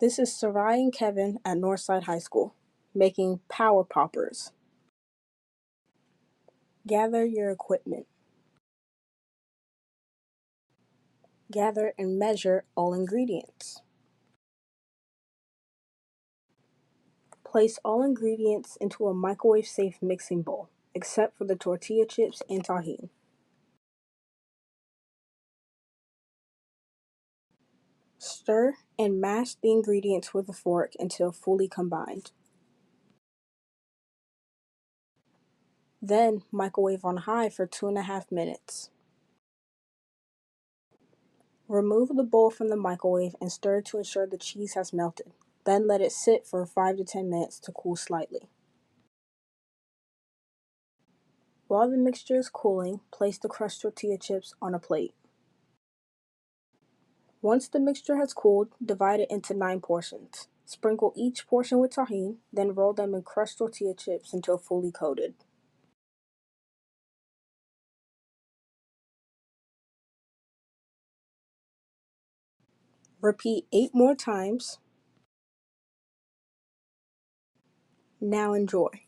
This is Sarai and Kevin at Northside High School, making power poppers. Gather your equipment. Gather and measure all ingredients. Place all ingredients into a microwave-safe mixing bowl, except for the tortilla chips and tahini. Stir and mash the ingredients with a fork until fully combined. Then microwave on high for 2.5 minutes. Remove the bowl from the microwave and stir to ensure the cheese has melted. Then let it sit for 5 to 10 minutes to cool slightly. While the mixture is cooling, place the crushed tortilla chips on a plate. Once the mixture has cooled, divide it into 9 portions. Sprinkle each portion with tahini, then roll them in crushed tortilla chips until fully coated. Repeat 8 more times. Now enjoy.